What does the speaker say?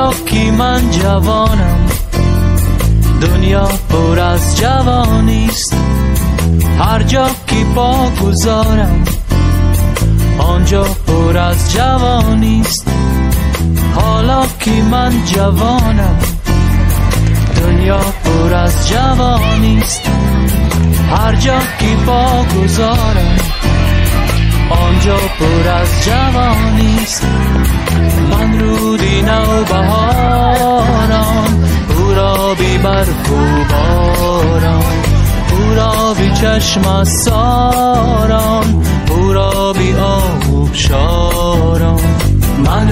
حالا که من جوانم، دنیا پر از جوانیست. هر جا که پا گذارم آنجا پر از جوانیست. حالا که من جوانم، دنیا پر از جوانیست. هر جا که پا گذارم آنجا پر از جوانیست. من رودی نو بهاران، او را بی برف و باران، او را بی چشم ساران، او را بی آب شاران. من